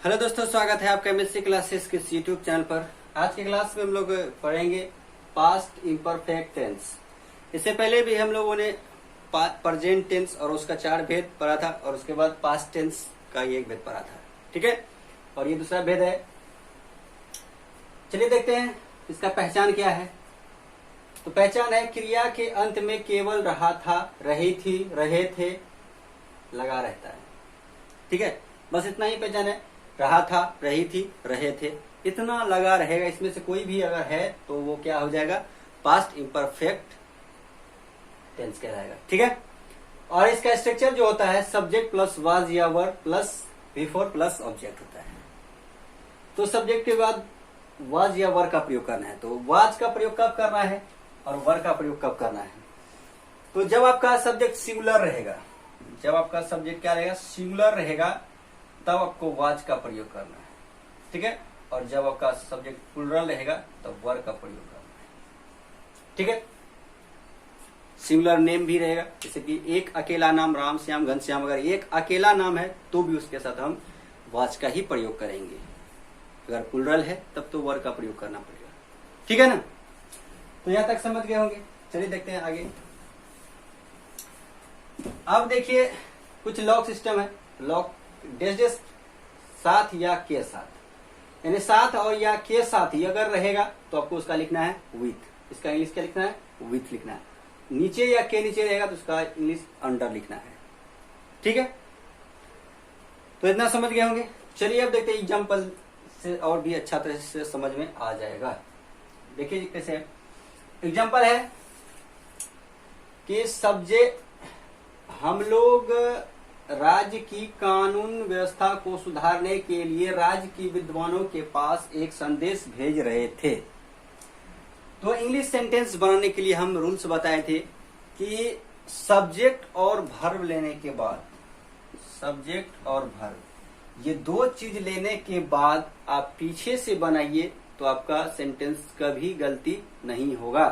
Hello दोस्तों, स्वागत है आपका एमएससी क्लासेस के यूट्यूब चैनल पर। आज की क्लास में हम लोग पढ़ेंगे पास्ट इम्परफेक्ट टेंस। इससे पहले भी हम लोगों ने प्रेजेंट टेंस और उसका 4 भेद पढ़ा था और उसके बाद पास्ट टेंस का ये 1 भेद पढ़ा था। ठीक है, और ये दूसरा भेद है। चलिए देखते हैं इसका पहचान क्या है। तो पहचान है क्रिया के अंत में केवल रहा था, रही थी, रहे थे लगा रहता है। ठीक है, बस इतना ही पहचान है। रहा था, रही थी, रहे थे, इतना लगा रहेगा। इसमें से कोई भी अगर है तो वो क्या हो जाएगा, पास्ट इम्परफेक्ट टेंस कहलाएगा। ठीक है, और इसका स्ट्रक्चर जो होता है सब्जेक्ट प्लस वाज या वर प्लस बिफोर प्लस ऑब्जेक्ट होता है। तो सब्जेक्ट के बाद वाज या वर का प्रयोग करना है। तो वाज का प्रयोग कब करना है और वर का प्रयोग कब करना है। तो जब आपका सब्जेक्ट सिंगुलर रहेगा, जब आपका सब्जेक्ट क्या रहेगा, सिंगुलर रहेगा, तब आपको वाज का प्रयोग करना है। ठीक है, और जब आपका सब्जेक्ट प्लुरल रहेगा तब वर का प्रयोग करना है। ठीक है, सिंगुलर नेम भी रहेगा, जैसे कि एक अकेला नाम राम श्याम घनश्याम, अगर एक अकेला नाम है तो भी उसके साथ हम वाज का ही प्रयोग करेंगे। अगर प्लुरल है तब तो वर का प्रयोग करना पड़ेगा। ठीक है ना, तो यहां तक समझ गए होंगे। चलिए देखते हैं आगे। अब देखिए कुछ लॉक सिस्टम है। लॉक डेस साथ या के साथ, यानी साथ और या के साथ ही अगर रहेगा तो आपको उसका लिखना है विथ। इसका इंग्लिश क्या लिखना है, विथ लिखना है। नीचे या के नीचे रहेगा तो उसका इंग्लिश अंडर लिखना है। ठीक है, तो इतना समझ गए होंगे। चलिए अब देखते हैं एग्जाम्पल से और भी अच्छा तरह से समझ में आ जाएगा। देखिए कैसे एग्जाम्पल है कि सब्जेक्ट, हम लोग राज्य की कानून व्यवस्था को सुधारने के लिए राज्य की विद्वानों के पास एक संदेश भेज रहे थे। तो इंग्लिश सेंटेंस बनाने के लिए हम रूल्स बताए थे कि सब्जेक्ट और वर्ब लेने के बाद, सब्जेक्ट और वर्ब ये 2 चीज लेने के बाद आप पीछे से बनाइए तो आपका सेंटेंस कभी गलती नहीं होगा।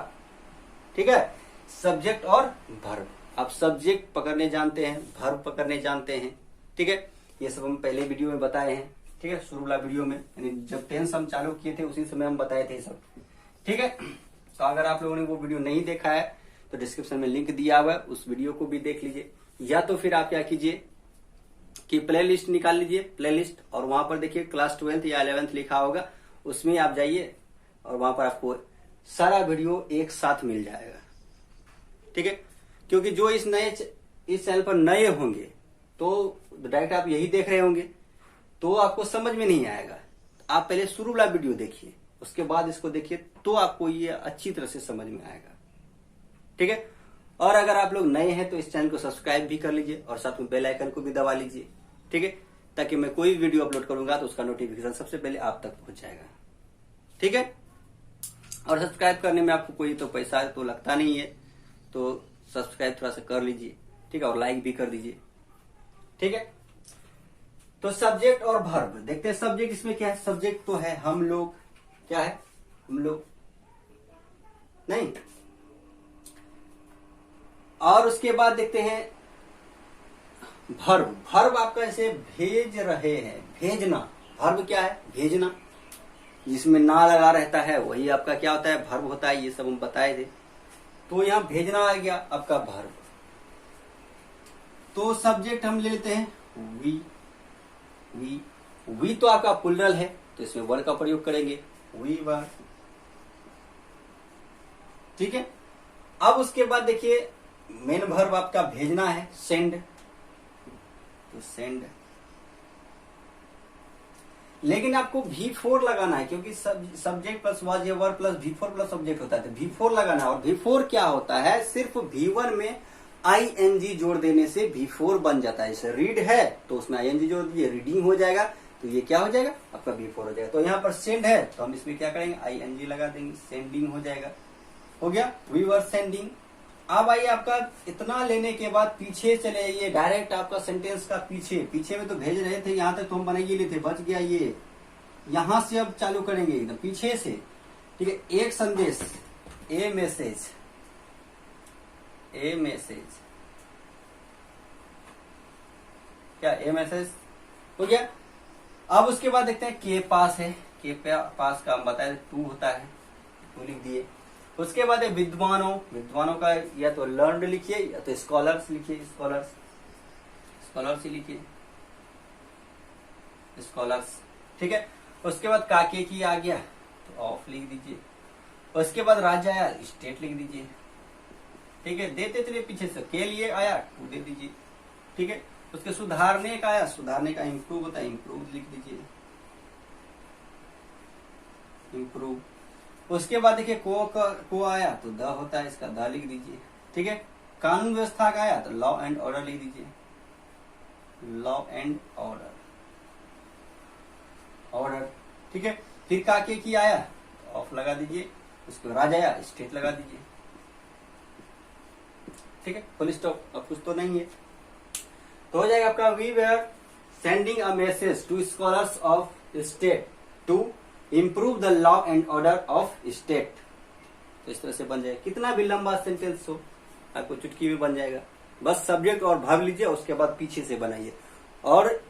ठीक है, सब्जेक्ट और वर्ब। आप सब्जेक्ट पकड़ने जानते हैं, वर्ब पकड़ने जानते हैं। ठीक है, ये सब हम पहले वीडियो में बताए हैं। ठीक है, शुरू वाला वीडियो में, यानी जब टेंस हम चालू किए थे उसी समय हम बताए थे सब। ठीक है, तो अगर आप लोगों ने वो वीडियो नहीं देखा है तो डिस्क्रिप्शन में लिंक दिया हुआ है, उस वीडियो को भी देख लीजिए। या तो फिर आप क्या कीजिए कि प्ले लिस्ट निकाल लीजिए, प्ले लिस्ट, और वहां पर देखिए क्लास 12th या 11th लिखा होगा, उसमें आप जाइए और वहां पर आपको सारा वीडियो एक साथ मिल जाएगा। ठीक है, क्योंकि जो इस चैनल पर नए होंगे तो डायरेक्ट आप यही देख रहे होंगे तो आपको समझ में नहीं आएगा। आप पहले शुरू वाला वीडियो देखिए, उसके बाद इसको देखिए, तो आपको ये अच्छी तरह से समझ में आएगा। ठीक है, और अगर आप लोग नए हैं तो इस चैनल को सब्सक्राइब भी कर लीजिए और साथ में बेल आइकन को भी दबा लीजिए। ठीक है, ताकि मैं कोई वीडियो अपलोड करूंगा तो उसका नोटिफिकेशन सबसे पहले आप तक पहुंच जाएगा। ठीक है, और सब्सक्राइब करने में आपको कोई तो पैसा तो लगता नहीं है, तो सब्सक्राइब थोड़ा सा कर लीजिए। ठीक है, और लाइक भी कर दीजिए। ठीक है, तो सब्जेक्ट और वर्ब देखते हैं। सब्जेक्ट इसमें क्या है, सब्जेक्ट तो है हम लोग, क्या है, हम लोग नहीं। और उसके बाद देखते हैं वर्ब। वर्ब आपका ऐसे भेज रहे हैं, भेजना। वर्ब क्या है, भेजना, जिसमें ना लगा रहता है वही आपका क्या होता है, वर्ब होता है। ये सब हम बताए थे। तो यहां भेजना आ गया आपका वर्ब। तो सब्जेक्ट हम ले लेते हैं वी। वी तो आपका प्लुरल है तो इसमें वर का प्रयोग करेंगे, वी वर। ठीक है, अब उसके बाद देखिए मेन वर्ब आपका भेजना है, सेंड। तो सेंड, लेकिन आपको V4 लगाना है, क्योंकि सब्जेक्ट प्लस वाज या verb plus V4 plus object होता है। तो V4 लगाना है, और V4 क्या होता है, सिर्फ V1 में ING जोड़ देने से V4 बन जाता है। जैसे रीड है तो उसमें ING जोड़ दीजिए, रीडिंग हो जाएगा, तो ये क्या हो जाएगा, आपका V4 हो जाएगा। तो यहाँ पर सेंड है तो हम इसमें क्या करेंगे, ING लगा देंगे, सेंडिंग हो जाएगा। हो गया, वी वर सेंडिंग। अब आइए आपका इतना लेने के बाद पीछे चले आइए, डायरेक्ट आपका सेंटेंस का पीछे में तो भेज रहे थे, यहां तक तो हम बना ही लेते, बच गया ये। यहां से अब चालू करेंगे एकदम पीछे से। ठीक है, एक संदेश, ए मैसेज, ए मैसेज, क्या ए मैसेज हो गया। अब उसके बाद देखते हैं के पास है, के पास का हम बताए 2 होता है, 2 लिख दिए। उसके बाद है विद्वानों, विद्वानों का या तो लर्नड लिखिए या तो स्कॉलर्स लिखिए, स्कॉलर्स ही लिखिए, स्कॉलर्स, ठीक है। उसके बाद काके की आ गया तो ऑफ लिख दीजिए। उसके बाद राज्य आया स्टेट लिख दीजिए, ठीक है। देते चलिए पीछे से, के लिए आया 2 दे दीजिए, ठीक है। उसके सुधारने का आया, सुधारने का इम्प्रूव होता है, इम्प्रूव लिख दीजिए, इम्प्रूव। उसके बाद देखिए को आया तो द होता है, इसका द लिख दीजिए, ठीक है। कानून व्यवस्था का आया तो लॉ एंड ऑर्डर लिख दीजिए, लॉ एंड ऑर्डर, ऑर्डर, ठीक है। फिर काके की आया तो ऑफ लगा दीजिए, उसको राज आया स्टेट लगा दीजिए, ठीक है। फुल स्टॉप, अब कुछ तो नहीं है, तो हो जाएगा आपका we were sending a message to scholars of state to improve the law and order of state. तो इस तरह से बन जाएगा, कितना भी लंबा सेंटेंस हो आपको चुटकी में बन जाएगा। बस सब्जेक्ट और भाव लीजिए, उसके बाद पीछे से बनाइए। और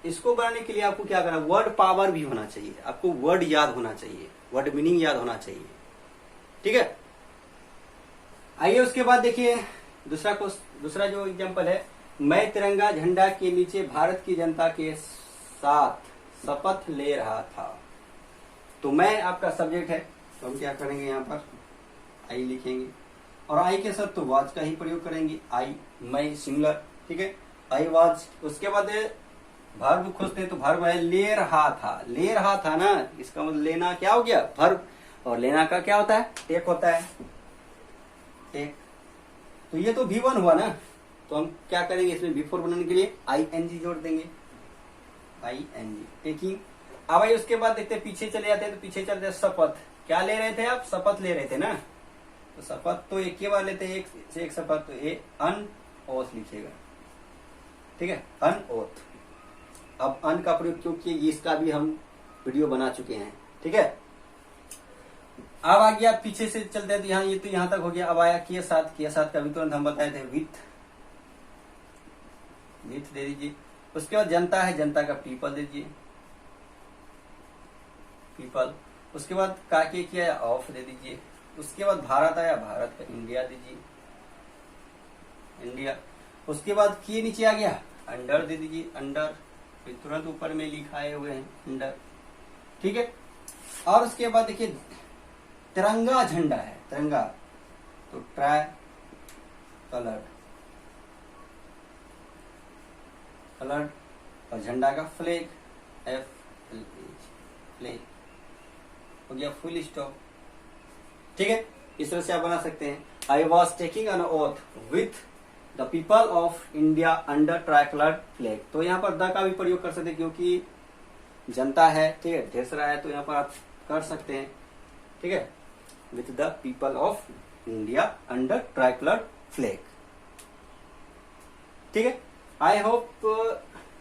इसको बनाने के लिए आपको क्या करना, वर्ड पावर भी होना चाहिए, आपको वर्ड याद होना चाहिए, वर्ड मीनिंग याद होना चाहिए, ठीक है। आइए उसके बाद देखिए दूसरा जो एग्जांपल है, मैं तिरंगा झंडा के नीचे भारत की जनता के साथ शपथ ले रहा था। तो मैं आपका सब्जेक्ट है, तो हम क्या करेंगे, यहाँ पर आई लिखेंगे, और आई के साथ तो वाज का ही प्रयोग करेंगे, आई, मैं सिंगुलर, ठीक है, आई वाज। उसके बाद वर्ब खोजते हैं, तो वर्ब है ले रहा था, ले रहा था ना, इसका मतलब लेना क्या हो गया, वर्ब, और लेना का क्या होता है, टेक होता है, टेक। तो ये तो V1 हुआ ना, तो हम क्या करेंगे, इसमें V4 बनाने के लिए ING जोड़ देंगे, ING, टेकिंग। अब भाई उसके बाद देखते हैं, पीछे चले जाते हैं, तो पीछे चलते हैं शपथ। क्या ले रहे थे आप, शपथ ले रहे थे ना, तो शपथ तो एक ही बार लेते हैं, एक से एक शपथ, तो ये अन ओथ लिखिएगा, ठीक है, अन ओथ। अब अन का प्रयोग क्यों किए, इसका भी हम वीडियो बना चुके हैं, ठीक है। अब आ गया, पीछे से चलते हैं, यहाँ ये तो यहाँ तक हो गया। अब आया के साथ का भी तुरंत हम बताए थे विथ दे दीजिए। उसके बाद जनता है, जनता का पीपल दीजिए, पीपल। उसके बाद काके किया ऑफ दे दीजिए। उसके बाद भारत आया, भारत का इंडिया दीजिए, इंडिया। उसके बाद के नीचे आ गया अंडर दे दीजिए, अंडर, फिर तुरंत ऊपर में लिखाए हुए हैं अंडर, ठीक है। और उसके बाद देखिए तिरंगा झंडा है, तिरंगा, तो ट्राई कलर्ड, कलर्ड, और झंडा का फ्लैग, FLAG, फ्लैग हो गया, फुल स्टॉप, ठीक है। इस तरह से आप बना सकते हैं, I was taking an oath with the people of India under try coloured flag. तो यहाँ पर द का भी प्रयोग कर सकते हैं, क्योंकि जनता है, ठीक है, ढेर सारा है, तो यहाँ पर आप कर सकते हैं, ठीक है, with the people of India under try coloured flag, ठीक है। आई होप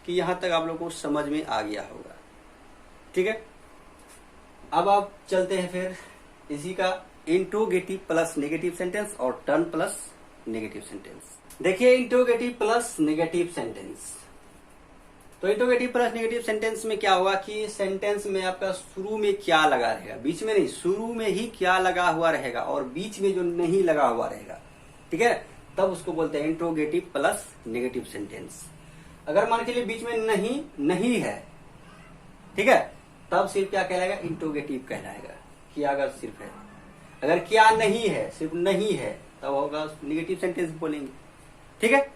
कि यहां तक आप लोगों को समझ में आ गया होगा, ठीक है। अब आप चलते हैं फिर इसी का इंट्रोगेटिव प्लस नेगेटिव सेंटेंस और टर्न प्लस नेगेटिव सेंटेंस। देखिए इंट्रोगेटिव प्लस नेगेटिव सेंटेंस, तो इंट्रोगेटिव प्लस नेगेटिव सेंटेंस में क्या होगा कि सेंटेंस में आपका शुरू में क्या लगा रहेगा, बीच में नहीं, शुरू में ही क्या लगा हुआ रहेगा, और बीच में जो नहीं लगा हुआ रहेगा, ठीक है, तब उसको बोलते हैं इंट्रोगेटिव प्लस नेगेटिव सेंटेंस। अगर मान के लिए बीच में नहीं है, ठीक है, तब सिर्फ क्या कहलाएगा, इंट्रोगेटिव कहलाएगा, क्या अगर सिर्फ है। अगर क्या नहीं है, सिर्फ नहीं है, तब होगा नेगेटिव सेंटेंस बोलेंगे, ठीक है।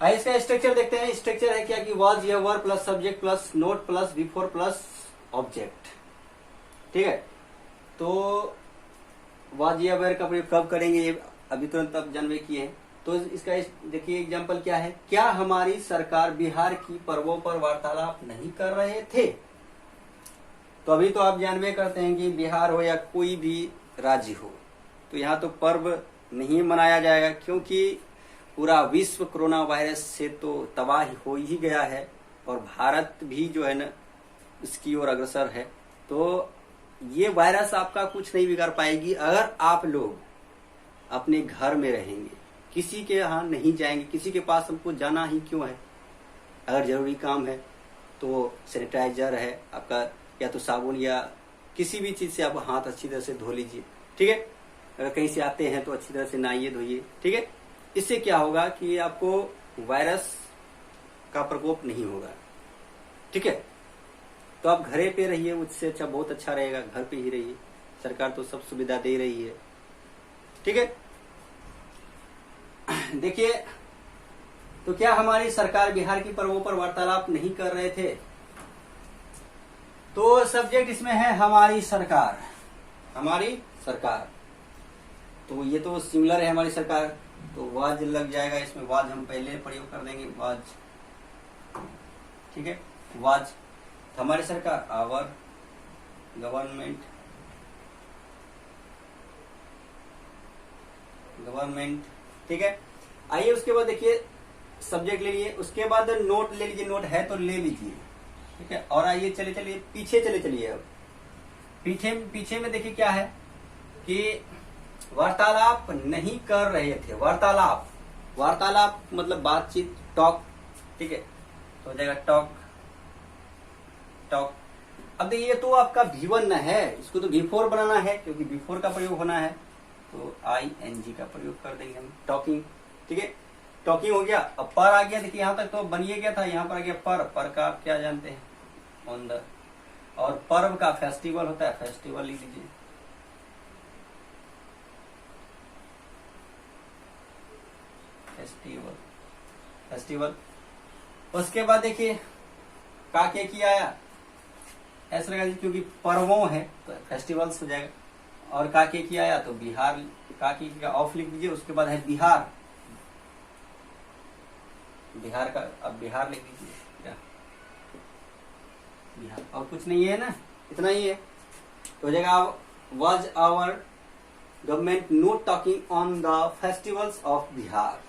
आइए इसका स्ट्रक्चर देखते हैं। स्ट्रक्चर है क्या कि वाज या वर plus subject plus note plus before plus object, ठीक है। तो वाज या वर का प्रयोग कब करेंगे, ये अभी तुरंत अब जानवे किए हैं। तो इसका देखिए एग्जांपल क्या है, क्या हमारी सरकार बिहार की पर्वों पर वार्तालाप नहीं कर रहे थे। तो अभी तो आप जानवे करते हैं कि बिहार हो या कोई भी राज्य हो, तो यहाँ तो पर्व नहीं मनाया जाएगा, क्योंकि पूरा विश्व कोरोना वायरस से तो तबाह हो ही गया है, और भारत भी जो है ना इसकी ओर अग्रसर है। तो ये वायरस आपका कुछ नहीं बिगाड़ पाएगी अगर आप लोग अपने घर में रहेंगे, किसी के यहाँ नहीं जाएंगे, किसी के पास हमको जाना ही क्यों है, अगर जरूरी काम है तो सैनिटाइजर है आपका, या तो साबुन या किसी भी चीज से आप हाथ अच्छी तरह से धो लीजिए, ठीक है। अगर कहीं से आते हैं तो अच्छी तरह से नहाइए धोइए, ठीक है। इससे क्या होगा कि आपको वायरस का प्रकोप नहीं होगा, ठीक है। तो आप घरे पे रहिए, उससे अच्छा बहुत अच्छा रहेगा, घर पे ही रहिए, सरकार तो सब सुविधा दे रही है, ठीक है। देखिए, तो क्या हमारी सरकार बिहार की पर्वों पर वार्तालाप नहीं कर रहे थे? तो सब्जेक्ट इसमें है हमारी सरकार, हमारी सरकार, तो ये तो सिमिलर है हमारी सरकार, तो वाज लग जाएगा इसमें, वाज हम पहले प्रयोग कर देंगे, वाज, ठीक है। वाज हमारी सरकार, आवर गवर्नमेंट, गवर्नमेंट, ठीक है। आइए उसके बाद देखिए सब्जेक्ट ले लिए, उसके बाद नोट ले लीजिए, नोट है तो ले लीजिए, ठीक है। और आइए चले चलिए पीछे चले चलिए, अब पीछे में देखिए क्या है कि वार्तालाप नहीं कर रहे थे, वार्तालाप, वार्तालाप मतलब बातचीत, टॉक, ठीक है। तो हो जाएगा टॉक, टॉक। अब देखिए तो आपका V1 है, इसको तो V4 बनाना है क्योंकि V4 का प्रयोग होना है, तो ING का प्रयोग कर देंगे हम, टॉकिंग, ठीक है। टॉकिंग हो गया। अब पर आ गया, देखिए यहाँ तक तो बनिए गया था, यहाँ पर आ गया पर का आप क्या जानते हैं, ऑन द, और पर्व का फेस्टिवल होता है, फेस्टिवल लिख दीजिए, फेस्टिवल, फेस्टिवल। उसके बाद देखिए काके की आया, ऐसा लगा क्योंकि पर्वों है तो फेस्टिवल्स हो जाएगा, और काके की आया तो बिहार, काके का ऑफ लिख दीजिए। उसके बाद है बिहार, बिहार का अब बिहार लिख दीजिए, क्या बिहार, और कुछ नहीं है ना, इतना ही है, तो हो जाएगा was our government not talking on the festivals of Bihar,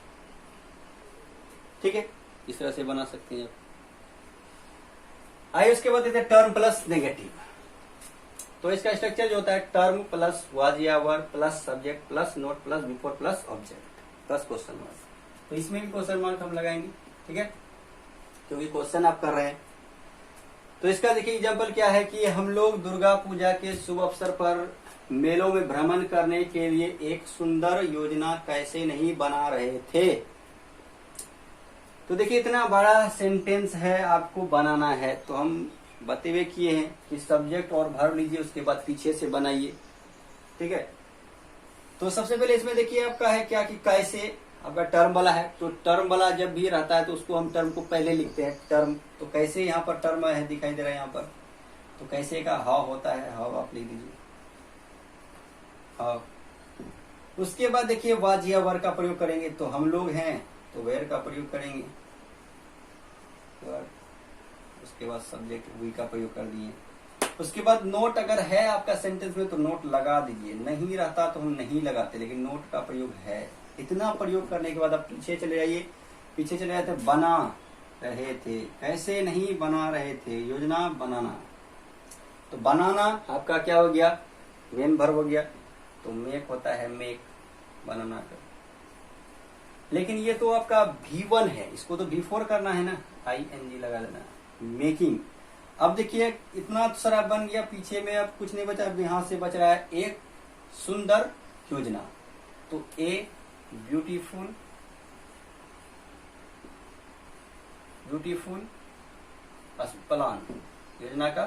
ठीक है। इस तरह से बना सकते हैं। आइए उसके बाद देते टर्म प्लस नेगेटिव, तो इसका स्ट्रक्चर जो होता है टर्म प्लस वाज या वर plus subject plus note plus before plus object plus question mark, तो इसमें भी क्वेश्चन मार्क हम लगाएंगे, ठीक है, क्योंकि क्वेश्चन आप कर रहे हैं। तो इसका देखिए एग्जाम्पल क्या है कि हम लोग दुर्गा पूजा के शुभ अवसर पर मेलों में भ्रमण करने के लिए एक सुंदर योजना कैसे नहीं बना रहे थे। तो देखिए इतना बड़ा सेंटेंस है, आपको बनाना है, तो हम बते हुए किए हैं कि सब्जेक्ट और वर्ब लीजिए, उसके बाद पीछे से बनाइए, ठीक है। तो सबसे पहले इसमें देखिए आपका है क्या कि कैसे, आपका टर्म वाला है, तो टर्म वाला जब भी रहता है तो उसको हम टर्म को पहले लिखते हैं, टर्म। तो कैसे यहाँ पर टर्म है दिखाई दे रहा है यहाँ पर, तो कैसे का हाउ होता है, हाउ आप लिख दीजिए, हाउ। उसके बाद देखिए वाज या वर का प्रयोग करेंगे, तो हम लोग हैं तो वेयर का प्रयोग करेंगे, उसके बाद सब्जेक्ट वी का प्रयोग कर दिए। उसके बाद नोट अगर है आपका सेंटेंस में तो नोट लगा दीजिए, नहीं रहता तो हम नहीं लगाते, लेकिन नोट का प्रयोग है। इतना प्रयोग करने के बाद आप पीछे चले जाइए, पीछे चले जाते बना रहे थे, कैसे नहीं बना रहे थे, योजना बनाना, तो बनाना आपका क्या हो गया, वेन वर्ब हो गया, तो मेक होता है मेक, बनाना कर। लेकिन ये तो आपका V1 है, इसको तो V4 करना है ना, ING लगा देना, मेकिंग। अब देखिए इतना सारा बन गया, पीछे में अब कुछ नहीं बचा, अब यहां से बच रहा है एक सुंदर योजना, तो ए ब्यूटीफुल, ब्यूटीफुल प्लान, योजना का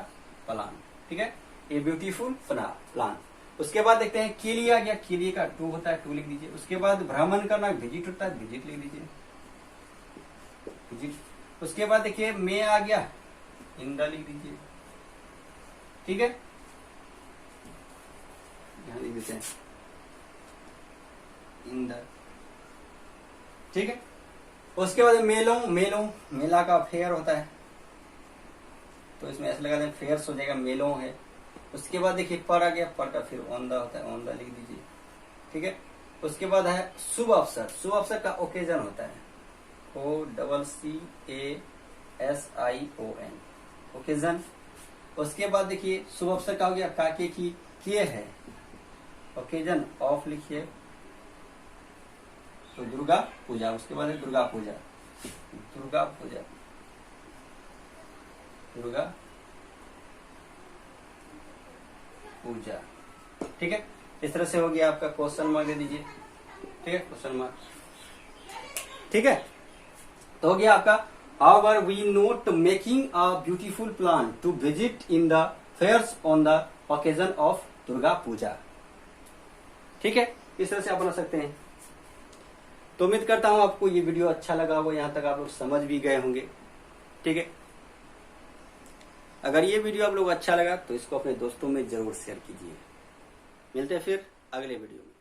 प्लान, ठीक है, ए ब्यूटीफुल प्लान। उसके बाद देखते हैं के लिए आ गया, के लिए का टू होता है, टू लिख दीजिए। उसके बाद भ्रमण करना विजिट होता है, विजिट लिख दीजिए, विजिट। उसके बाद देखिए में आ गया, इन द लिख दीजिए, ठीक है, यहां लिख देते हैं इन द, ठीक है। उसके बाद मेलों, मेलों, मेला का फेयर होता है, तो इसमें ऐसा लगा दें फेयर्स हो जाएगा, मेलों है। उसके बाद देखिए पर आ गया, पर का फिर ऑन द होता है, ऑन द लिख दीजिए, ठीक है। उसके बाद है शुभ अवसर, शुभ अवसर का ओकेजन होता है, OCCASION, ओकेजन। उसके बाद देखिए शुभ अवसर का हो गया, काके की किए है, ओकेजन ऑफ लिखिए, तो दुर्गा पूजा। उसके बाद है दुर्गा पूजा, दुर्गा पूजा, दुर्गा पूजा। ठीक है, इस तरह से हो गया आपका, क्वेश्चन मार्क दे दीजिए। ठीक है, क्वेश्चन मार्क। ठीक है, तो हो गया आपका however we note making a beautiful plan to visit in the fairs on the occasion of Durga Puja. ठीक है, इस तरह से आप बना सकते हैं। तो उम्मीद करता हूं आपको ये वीडियो अच्छा लगा होगा, यहां तक आप लोग समझ भी गए होंगे। ठीक है, अगर ये वीडियो आप लोग अच्छा लगा तो इसको अपने दोस्तों में जरूर शेयर कीजिए। मिलते हैं फिर अगले वीडियो में।